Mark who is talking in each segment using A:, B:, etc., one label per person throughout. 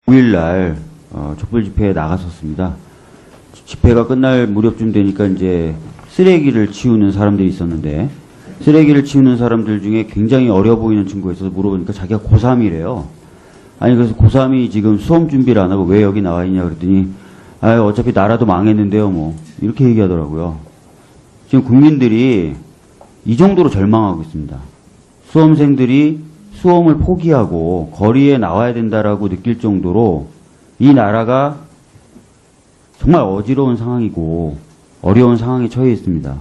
A: 5일날 촛불 집회에 나갔었습니다. 집회가 끝날 무렵쯤 되니까 이제 쓰레기를 치우는 사람들이 있었는데, 쓰레기를 치우는 사람들 중에 굉장히 어려 보이는 친구가 있어서 물어보니까 자기가 고3이래요. 아니, 그래서 고3이 지금 수험 준비를 안 하고 왜 여기 나와 있냐 그랬더니, 아, 어차피 나라도 망했는데요, 뭐. 이렇게 얘기하더라고요. 지금 국민들이 이 정도로 절망하고 있습니다. 수험생들이 수험을 포기하고 거리에 나와야 된다라고 느낄 정도로 이 나라가 정말 어지러운 상황이고 어려운 상황에 처해 있습니다.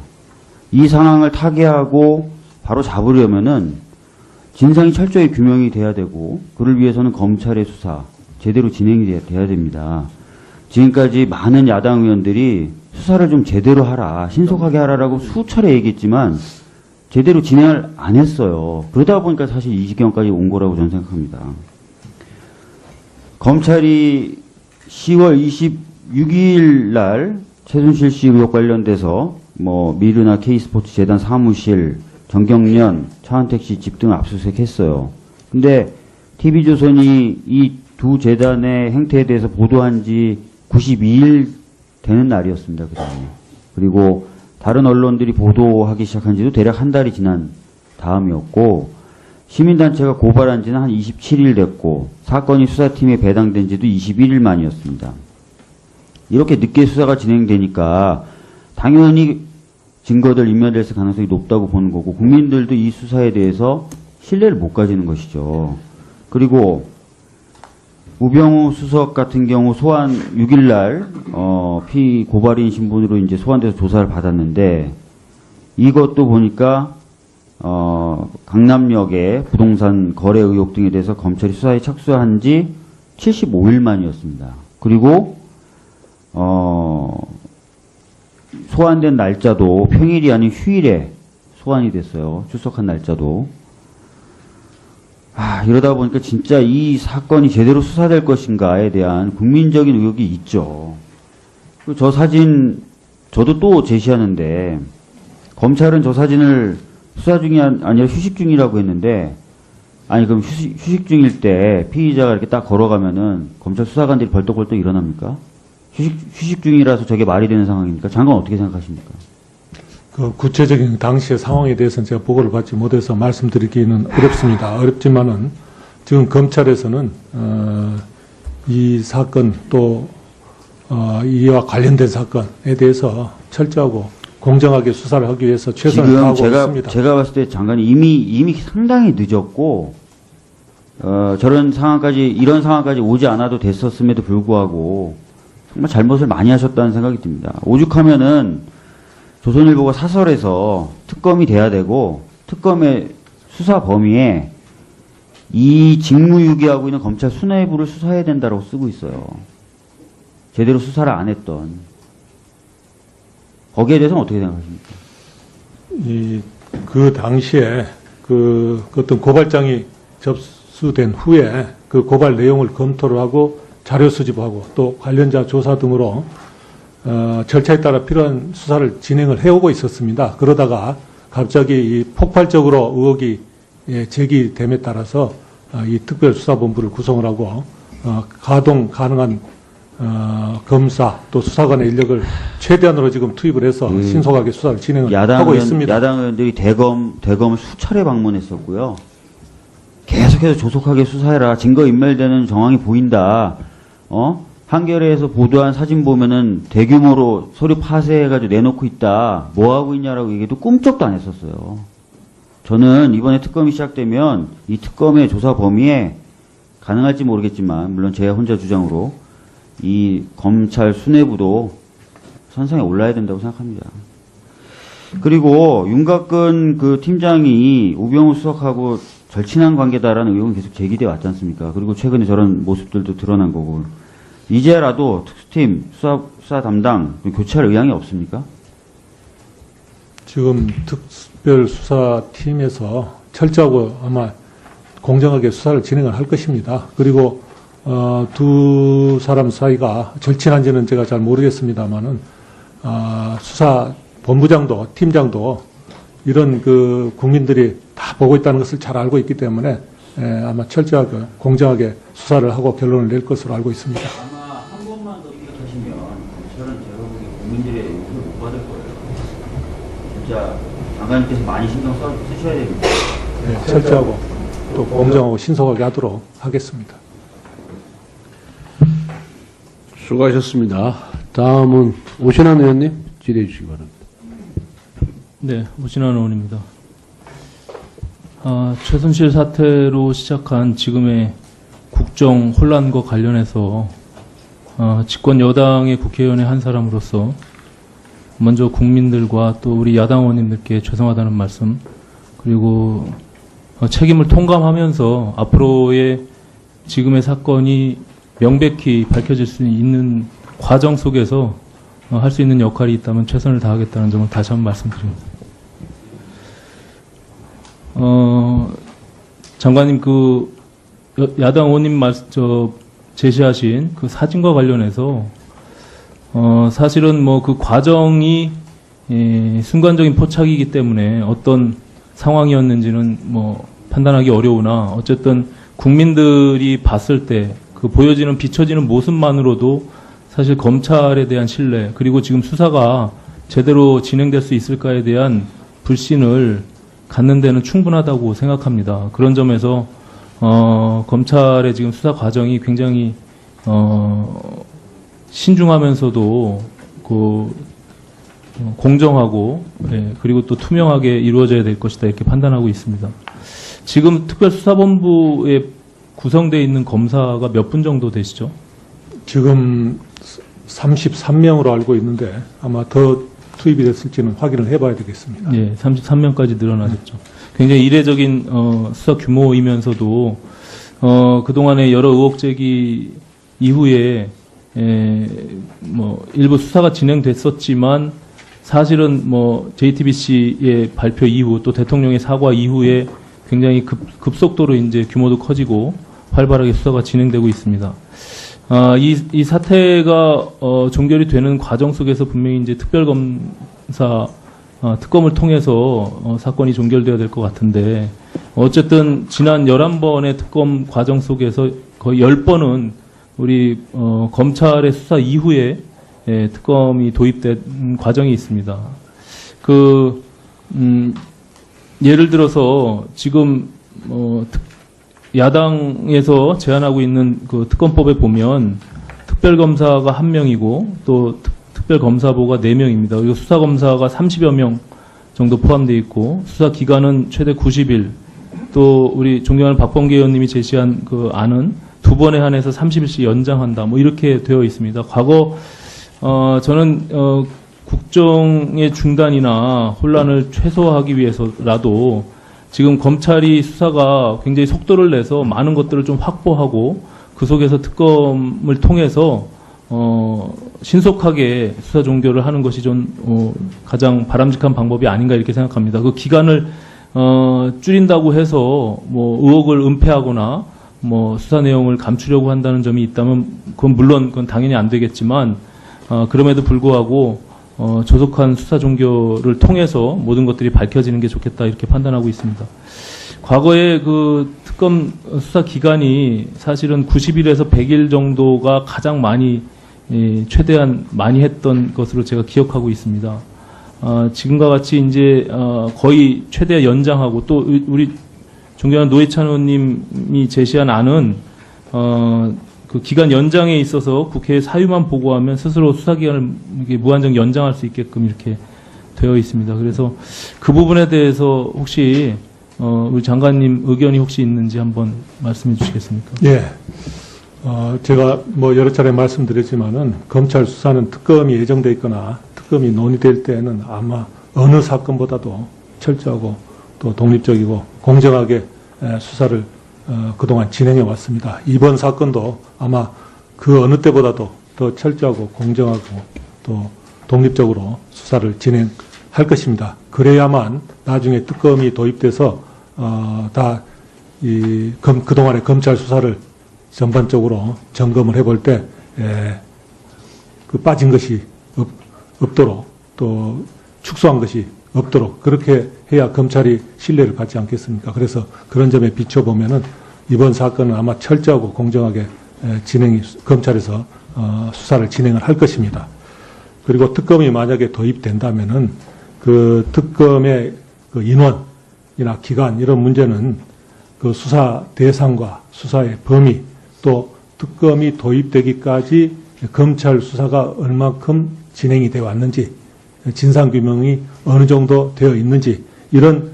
A: 이 상황을 타개하고 바로 잡으려면은 진상이 철저히 규명이 돼야 되고, 그를 위해서는 검찰의 수사 제대로 진행이 돼야 됩니다. 지금까지 많은 야당 의원들이 수사를 좀 제대로 하라, 신속하게 하라라고 수차례 얘기했지만 제대로 진행을 안 했어요. 그러다 보니까 사실 이 지경까지 온 거라고 저는 생각합니다. 검찰이 10월 26일 날 최순실 씨 의혹 관련돼서 뭐 미르나 K스포츠 재단 사무실, 정경련, 차은택 씨 집 등 압수수색했어요. 근데 TV조선이 이 두 재단의 행태에 대해서 보도한 지 92일 되는 날이었습니다. 그 다음에. 그리고 다른 언론들이 보도하기 시작한 지도 대략 한 달이 지난 다음이었고, 시민단체가 고발한 지는 한 27일 됐고, 사건이 수사팀에 배당된 지도 21일 만이었습니다. 이렇게 늦게 수사가 진행되니까 당연히 증거들 인멸될 가능성이 높다고 보는 거고, 국민들도 이 수사에 대해서 신뢰를 못 가지는 것이죠. 그리고 우병우 수석 같은 경우 소환 6일날 피고발인 신분으로 이제 소환돼서 조사를 받았는데, 이것도 보니까 강남역의 부동산 거래 의혹 등에 대해서 검찰이 수사에 착수한 지 75일 만이었습니다. 그리고 소환된 날짜도 평일이 아닌 휴일에 소환이 됐어요. 출석한 날짜도. 이러다 보니까 진짜 이 사건이 제대로 수사될 것인가에 대한 국민적인 의혹이 있죠. 저 사진 저도 또 제시하는데, 검찰은 저 사진을 수사 중이 아니라 휴식 중이라고 했는데, 아니 그럼 휴식 중일 때 피의자가 이렇게 딱 걸어가면은 검찰 수사관들이 벌떡벌떡 일어납니까? 휴식 중이라서 저게 말이 되는 상황입니까? 장관 어떻게 생각하십니까?
B: 그 구체적인 당시의 상황에 대해서는 제가 보고를 받지 못해서 말씀드리기는 어렵습니다. 어렵지만은 지금 검찰에서는 이 사건 또 이와 관련된 사건에 대해서 철저하고 공정하게 수사를 하기 위해서 최선을 다하고 있습니다.
A: 제가 봤을 때 장관이 이미 상당히 늦었고, 이런 상황까지 오지 않아도 됐었음에도 불구하고 정말 잘못을 많이 하셨다는 생각이 듭니다. 오죽하면은 조선일보가 사설에서 특검이 돼야 되고, 특검의 수사 범위에 이 직무유기하고 있는 검찰 수뇌부를 수사해야 된다고 쓰고 있어요. 제대로 수사를 안 했던. 거기에 대해서는 어떻게 생각하십니까?
B: 그 당시에 어떤 고발장이 접수된 후에 그 고발 내용을 검토를 하고 자료 수집하고 또 관련자 조사 등으로 절차에 따라 필요한 수사를 진행을 해오고 있었습니다. 그러다가 갑자기 이 폭발적으로 의혹이 제기됨에 따라서 이 특별수사본부를 구성을 하고 가동 가능한 검사 또 수사관의 인력을 최대한으로 지금 투입을 해서 신속하게 수사를 진행을 하고 있습니다.
A: 야당 의원들이 대검을 수차례 방문했었고요. 계속해서 조속하게 수사해라. 증거인멸되는 정황이 보인다. 한겨레에서 보도한 사진 보면은 대규모로 서류 파쇄해가지고 내놓고 있다. 뭐 하고 있냐라고 얘기해도 꿈쩍도 안 했었어요. 저는 이번에 특검이 시작되면 이 특검의 조사 범위에 가능할지 모르겠지만, 물론 제가 혼자 주장으로 이 검찰 수뇌부도 선상에 올라야 된다고 생각합니다. 그리고 윤곽근 그 팀장이 우병우 수석하고 절친한 관계다라는 의혹은 계속 제기돼 왔지 않습니까? 그리고 최근에 저런 모습들도 드러난 거고, 이제라도 특수팀 수사 담당 교체할 의향이 없습니까?
B: 지금 특별수사팀에서 철저하고 아마 공정하게 수사를 진행을 할 것입니다. 그리고 두 사람 사이가 절친한지는 제가 잘 모르겠습니다만은 수사 본부장도 팀장도 이런 국민들이 다 보고 있다는 것을 잘 알고 있기 때문에 아마 철저하게 공정하게 수사를 하고 결론을 낼 것으로 알고 있습니다.
A: 아마 한 번만 더 기각하시면 저는 제가 보기에 국민들의 용서를 못 받을 거예요. 진짜 장관님께서 많이 신경 쓰셔야 됩니다.
B: 네, 철저하고 또 공정하고 신속하게 하도록 하겠습니다.
C: 수고하셨습니다. 다음은 오신환 의원님 질의해 주시기 바랍니다.
D: 네, 오신환 의원입니다. 최순실 사태로 시작한 지금의 국정 혼란과 관련해서 집권 여당의 국회의원의 한 사람으로서 먼저 국민들과 또 우리 야당 의원님들께 죄송하다는 말씀, 그리고 책임을 통감하면서 앞으로의 지금의 사건이 명백히 밝혀질 수 있는 과정 속에서 할 수 있는 역할이 있다면 최선을 다하겠다는 점을 다시 한번 말씀드립니다. 장관님, 야당 의원님 제시하신 그 사진과 관련해서, 사실은 그 과정이, 순간적인 포착이기 때문에 어떤 상황이었는지는 판단하기 어려우나, 어쨌든 국민들이 봤을 때 그 보여지는, 비춰지는 모습만으로도 사실 검찰에 대한 신뢰, 그리고 지금 수사가 제대로 진행될 수 있을까에 대한 불신을 갖는 데는 충분하다고 생각합니다. 그런 점에서 검찰의 지금 수사 과정이 굉장히 신중하면서도 공정하고, 그리고 또 투명하게 이루어져야 될 것이다, 이렇게 판단하고 있습니다. 지금 특별수사본부에 구성되어 있는 검사가 몇 분 정도 되시죠?
B: 지금 33명으로 알고 있는데 아마 더 투입이 됐을지는 확인을 해봐야 되겠습니다.
D: 예, 33명까지 늘어나셨죠. 굉장히 이례적인 수사 규모이면서도 그동안의 여러 의혹 제기 이후에 일부 수사가 진행됐었지만 사실은 JTBC의 발표 이후 또 대통령의 사과 이후에 굉장히 급속도로 이제 규모도 커지고 활발하게 수사가 진행되고 있습니다. 이 사태가 종결이 되는 과정 속에서 분명히 이제 특별검사 특검을 통해서 사건이 종결되어야 될 것 같은데, 어쨌든 지난 11번의 특검 과정 속에서 거의 10번은 우리 검찰의 수사 이후에 특검이 도입된 과정이 있습니다. 예를 들어서 지금 야당에서 제안하고 있는 그 특검법에 보면 특별검사가 1명이고 또 특별검사보가 4명입니다. 그리고 수사검사가 30여 명 정도 포함되어 있고 수사기간은 최대 90일, 또 우리 존경하는 박범계 의원님이 제시한 그 안은 2번에 한해서 30일씩 연장한다, 이렇게 되어 있습니다. 과거 저는 국정의 중단이나 혼란을 최소화하기 위해서라도 지금 검찰이 수사가 굉장히 속도를 내서 많은 것들을 좀 확보하고 그 속에서 특검을 통해서 신속하게 수사 종결을 하는 것이 좀 가장 바람직한 방법이 아닌가 이렇게 생각합니다. 그 기간을 줄인다고 해서 의혹을 은폐하거나 수사 내용을 감추려고 한다는 점이 있다면 그건 당연히 안 되겠지만 그럼에도 불구하고 조속한 수사 종결을 통해서 모든 것들이 밝혀지는 게 좋겠다 이렇게 판단하고 있습니다. 과거에 그 특검 수사 기간이 사실은 90일에서 100일 정도가 가장 최대한 많이 했던 것으로 제가 기억하고 있습니다. 지금과 같이 이제 거의 최대 연장하고, 또 우리 존경하는 노회찬 의원님이 제시한 안은 그 기간 연장에 있어서 국회에 사유만 보고하면 스스로 수사기간을 무한정 연장할 수 있게끔 이렇게 되어 있습니다. 그래서 그 부분에 대해서 혹시 우리 장관님 의견이 혹시 있는지 한번 말씀해 주시겠습니까?
B: 예. 제가 여러 차례 말씀드렸지만은 검찰 수사는 특검이 예정돼 있거나 특검이 논의될 때에는 아마 어느 사건보다도 철저하고 또 독립적이고 공정하게 수사를 그동안 진행해 왔습니다. 이번 사건도 아마 그 어느 때보다도 더 철저하고 공정하고 또 독립적으로 수사를 진행할 것입니다. 그래야만 나중에 특검이 도입돼서 그동안의 검찰 수사를 전반적으로 점검을 해볼 때 빠진 것이 없도록 또 축소한 것이 없도록 그렇게 해야 검찰이 신뢰를 받지 않겠습니까? 그래서 그런 점에 비춰보면은 이번 사건은 아마 철저하고 공정하게 검찰에서 수사를 진행을 할 것입니다. 그리고 특검이 만약에 도입된다면은 그 특검의 그 인원이나 기간 이런 문제는 그 수사 대상과 수사의 범위 또 특검이 도입되기까지 검찰 수사가 얼마큼 진행이 되어 왔는지 진상규명이 어느 정도 되어 있는지 이런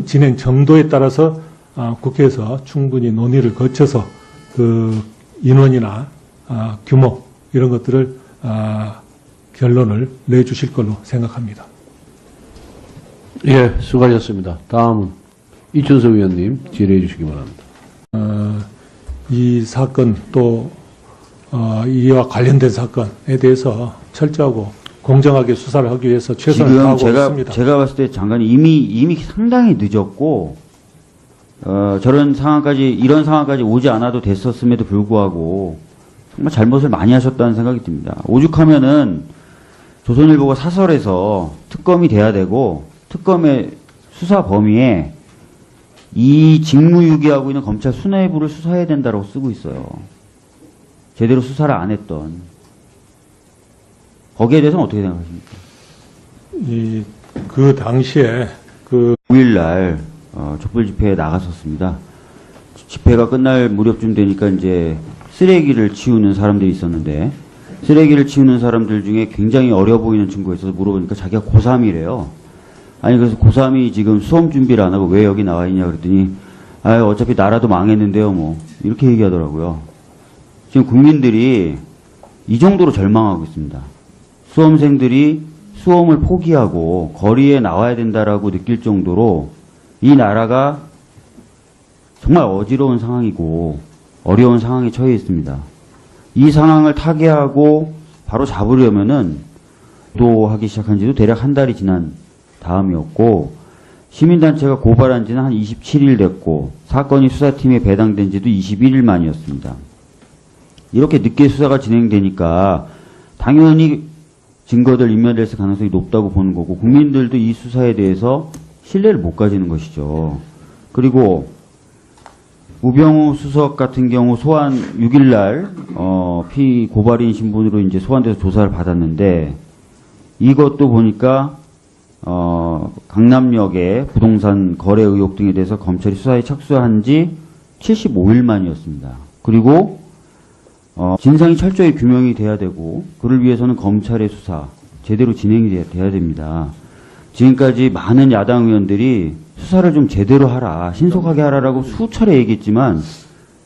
B: 진행 정도에 따라서 국회에서 충분히 논의를 거쳐서 그 인원이나 규모 이런 것들을 결론을 내주실 걸로 생각합니다.
C: 예, 수고하셨습니다. 다음은 이춘석 의원님 질의해 주시기 바랍니다.
B: 이 사건 또 이와 관련된 사건에 대해서 철저하고 공정하게 수사를 하기 위해서 최선을
A: 지금
B: 다하고 있습니다.
A: 제가 봤을 때 장관이 이미 상당히 늦었고 이런 상황까지 오지 않아도 됐었음에도 불구하고 정말 잘못을 많이 하셨다는 생각이 듭니다. 오죽하면은 조선일보가 사설에서 특검이 돼야 되고 특검의 수사 범위에 이 직무유기하고 있는 검찰 수뇌부를 수사해야 된다고 쓰고 있어요. 제대로 수사를 안 했던. 거기에 대해서는 어떻게 생각하십니까?
B: 그 당시에
A: 5일날 촛불 집회에 나갔었습니다. 집회가 끝날 무렵쯤 되니까 이제 쓰레기를 치우는 사람들이 있었는데 쓰레기를 치우는 사람들 중에 굉장히 어려 보이는 친구가 있어서 물어보니까 자기가 고3이래요. 아니 그래서 고3이 지금 수험 준비를 안 하고 왜 여기 나와 있냐 그랬더니 어차피 나라도 망했는데요 뭐 이렇게 얘기하더라고요. 지금 국민들이 이 정도로 절망하고 있습니다. 수험생들이 수험을 포기하고 거리에 나와야 된다라고 느낄 정도로 이 나라가 정말 어지러운 상황이고 어려운 상황에 처해 있습니다. 이 상황을 타개하고 바로 잡으려면은 또 하기 시작한 지도 대략 한 달이 지난 다음이었고 시민단체가 고발한 지는 한 27일 됐고 사건이 수사팀에 배당된 지도 21일 만이었습니다. 이렇게 늦게 수사가 진행되니까 당연히 증거들 인멸될 가능성이 높다고 보는 거고 국민들도 이 수사에 대해서 신뢰를 못 가지는 것이죠. 그리고 우병우 수석 같은 경우 소환 6일날 피고발인 신분으로 이제 소환돼서 조사를 받았는데 이것도 보니까 강남역의 부동산 거래 의혹 등에 대해서 검찰이 수사에 착수한 지 75일 만이었습니다. 그리고 진상이 철저히 규명이 돼야 되고 그를 위해서는 검찰의 수사 제대로 진행이 돼야 됩니다. 지금까지 많은 야당 의원들이 수사를 좀 제대로 하라, 신속하게 하라라고 수차례 얘기했지만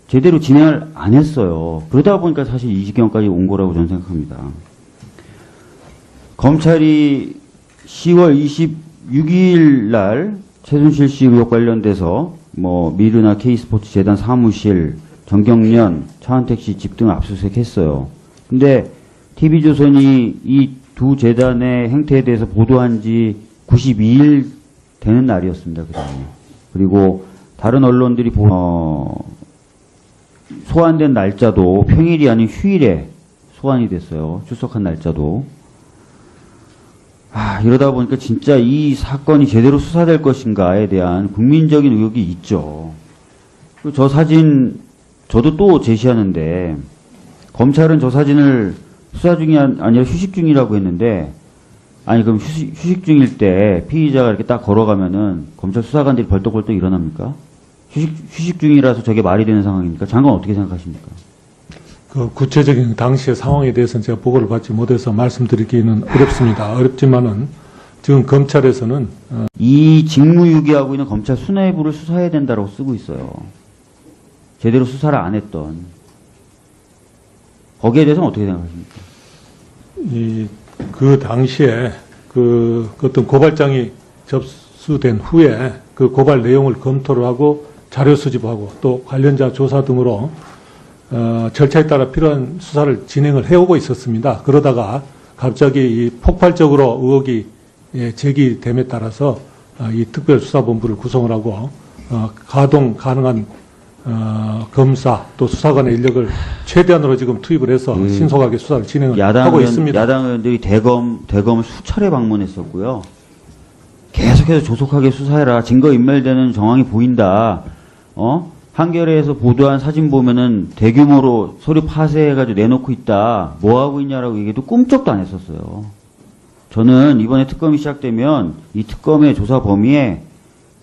A: 제대로 진행을 안 했어요. 그러다 보니까 사실 이 지경까지 온 거라고 저는 생각합니다. 검찰이 10월 26일 날 최순실 씨 의혹 관련돼서 미르나 K스포츠 재단 사무실, 정경련, 차은택 씨 집 등 압수수색했어요. 근데 TV조선이 이 두 재단의 행태에 대해서 보도한 지 92일 되는 날이었습니다. 그 다음에. 그리고 다른 언론들이 소환된 날짜도 평일이 아닌 휴일에 소환이 됐어요. 출석한 날짜도. 이러다 보니까 진짜 이 사건이 제대로 수사될 것인가에 대한 국민적인 의혹이 있죠. 그리고 저 사진 저도 또 제시하는데 검찰은 저 사진을 수사 중이 아니라 휴식 중이라고 했는데 아니 그럼 휴식 중일 때 피의자가 이렇게 딱 걸어가면은 검찰 수사관들이 벌떡벌떡 일어납니까? 휴식 중이라서 저게 말이 되는 상황입니까? 장관 어떻게 생각하십니까?
B: 그 구체적인 당시의 상황에 대해서는 제가 보고를 받지 못해서 말씀드리기는 어렵습니다. 어렵지만은 지금 검찰에서는
A: 이 직무유기하고 있는 검찰 수뇌부를 수사해야 된다고 쓰고 있어요. 제대로 수사를 안 했던. 거기에 대해서는 어떻게 생각하십니까?
B: 그 당시에 그 어떤 고발장이 접수된 후에 그 고발 내용을 검토를 하고 자료 수집하고 또 관련자 조사 등으로 절차에 따라 필요한 수사를 진행을 해오고 있었습니다. 그러다가 갑자기 이 폭발적으로 의혹이 제기됨에 따라서 이 특별수사본부를 구성을 하고 가동 가능한 검사 또 수사관의 인력을 최대한으로 지금 투입을 해서 신속하게 수사를 진행하고 있습니다.
A: 야당 의원들이 대검을 수차례 방문했었고요. 계속해서 조속하게 수사해라. 증거 인멸되는 정황이 보인다. 한겨레에서 보도한 사진 보면은 대규모로 서류 파쇄해가지고 내놓고 있다. 뭐 하고 있냐라고 얘기해도 꿈쩍도 안 했었어요. 저는 이번에 특검이 시작되면 이 특검의 조사 범위에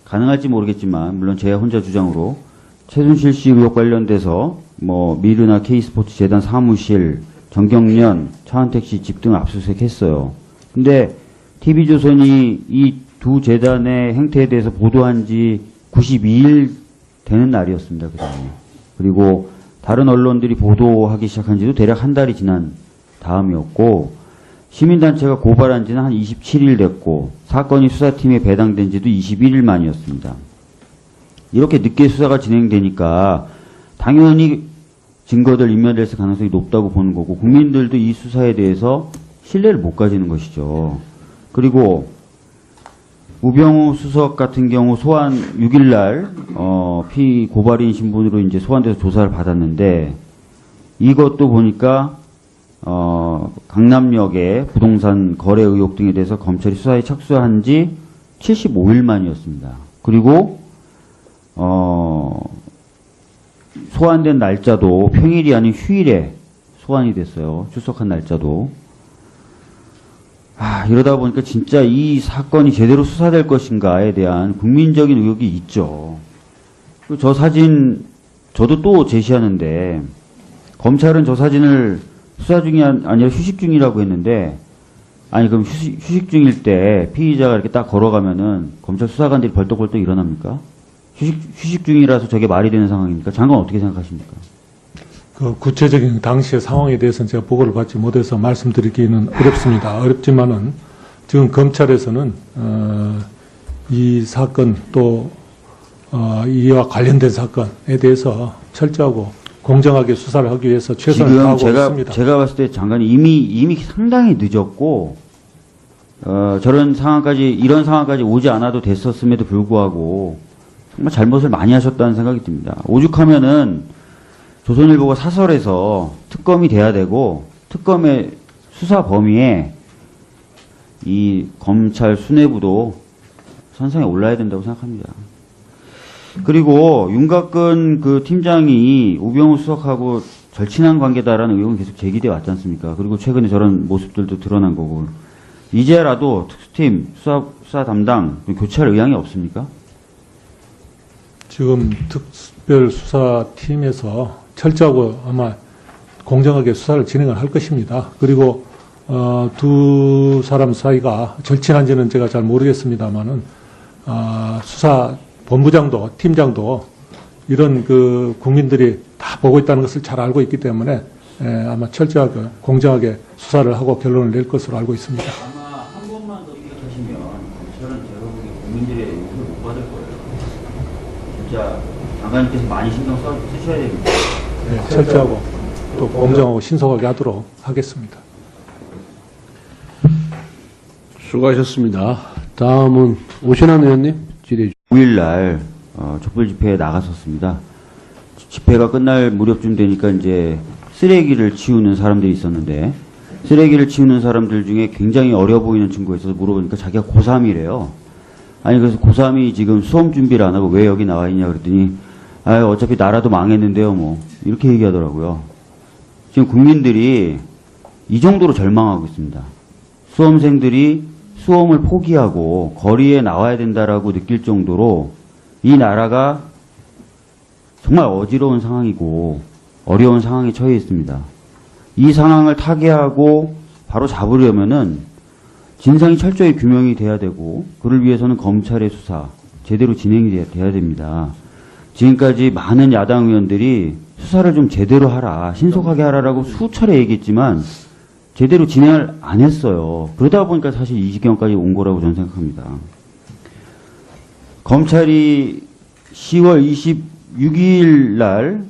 A: 가능할지 모르겠지만, 물론 제 혼자 주장으로 최순실 씨 의혹 관련돼서 뭐 미르나 K스포츠 재단 사무실, 정경련, 차은택 씨 집 등 압수수색했어요. 근데 TV조선이 이 두 재단의 행태에 대해서 보도한 지 92일 되는 날이었습니다. 그다음에. 그리고 다른 언론들이 보도하기 시작한 지도 대략 한 달이 지난 다음이었고, 시민단체가 고발한 지는 한 27일 됐고, 사건이 수사팀에 배당된 지도 21일 만이었습니다. 이렇게 늦게 수사가 진행되니까 당연히 증거들 인멸될 가능성이 높다고 보는 거고, 국민들도 이 수사에 대해서 신뢰를 못 가지는 것이죠. 그리고 우병우 수석 같은 경우 소환 6일날 피고발인 신분으로 이제 소환돼서 조사를 받았는데, 이것도 보니까 강남역의 부동산 거래 의혹 등에 대해서 검찰이 수사에 착수한 지 75일 만이었습니다. 그리고 소환된 날짜도 평일이 아닌 휴일에 소환이 됐어요. 출석한 날짜도. 이러다 보니까 진짜 이 사건이 제대로 수사될 것인가에 대한 국민적인 의혹이 있죠. 저 사진 저도 또 제시하는데, 검찰은 저 사진을 수사 중이 아니라 휴식 중이라고 했는데, 아니 그럼 휴식 중일 때 피의자가 이렇게 딱 걸어가면은 검찰 수사관들이 벌떡벌떡 일어납니까? 휴식 중이라서 저게 말이 되는 상황입니까? 장관 어떻게 생각하십니까?
B: 그 구체적인 당시의 상황에 대해서는 제가 보고를 받지 못해서 말씀드리기는 어렵습니다. 어렵지만은 지금 검찰에서는 이 사건 또 이와 관련된 사건에 대해서 철저하고 공정하게 수사를 하기 위해서 최선을 다하고 있습니다.
A: 제가 봤을 때 장관이 이미 상당히 늦었고, 이런 상황까지 오지 않아도 됐었음에도 불구하고 정말 잘못을 많이 하셨다는 생각이 듭니다. 오죽하면은 조선일보가 사설에서 특검이 돼야 되고, 특검의 수사 범위에 이 검찰 수뇌부도 선상에 올라야 된다고 생각합니다. 그리고 윤곽근 그 팀장이 우병우 수석하고 절친한 관계다라는 의혹은 계속 제기돼 왔지 않습니까? 그리고 최근에 저런 모습들도 드러난 거고, 이제라도 특수팀 수사 담당 교체할 의향이 없습니까?
B: 지금 특별수사팀에서 철저하고 아마 공정하게 수사를 진행을 할 것입니다. 그리고 두 사람 사이가 절친한지는 제가 잘 모르겠습니다만은 수사 본부장도 팀장도 이런 그 국민들이 다 보고 있다는 것을 잘 알고 있기 때문에 아마 철저하게 공정하게 수사를 하고 결론을 낼 것으로 알고 있습니다.
A: 아마 한 번만 더 기억하시면 검찰은 제가 보기에 국민들의 욕을 못 받을 거예요. 진짜 장관님께서 많이 신경 쓰셔야 됩니다.
B: 네, 철저하고 또 공정하고 신속하게 하도록 하겠습니다.
C: 수고하셨습니다. 다음은 오신환 의원님 질의해 주십시오.
A: 5일날 촛불 집회에 나갔었습니다. 집회가 끝날 무렵쯤 되니까 이제 쓰레기를 치우는 사람들이 있었는데, 쓰레기를 치우는 사람들 중에 굉장히 어려 보이는 친구가 있어서 물어보니까 자기가 고3이래요. 아니 그래서 고3이 지금 수험 준비를 안 하고 왜 여기 나와 있냐 그랬더니, 어차피 나라도 망했는데요 뭐 이렇게 얘기하더라고요. 지금 국민들이 이 정도로 절망하고 있습니다. 수험생들이 수험을 포기하고 거리에 나와야 된다라고 느낄 정도로 이 나라가 정말 어지러운 상황이고 어려운 상황에 처해 있습니다. 이 상황을 타개하고 바로 잡으려면은 진상이 철저히 규명이 돼야 되고, 그를 위해서는 검찰의 수사 제대로 진행이 돼야 됩니다. 지금까지 많은 야당 의원들이 수사를 좀 제대로 하라, 신속하게 하라라고 수차례 얘기했지만 제대로 진행을 안 했어요. 그러다 보니까 사실 이 지경까지 온 거라고 저는 생각합니다. 검찰이 10월 26일 날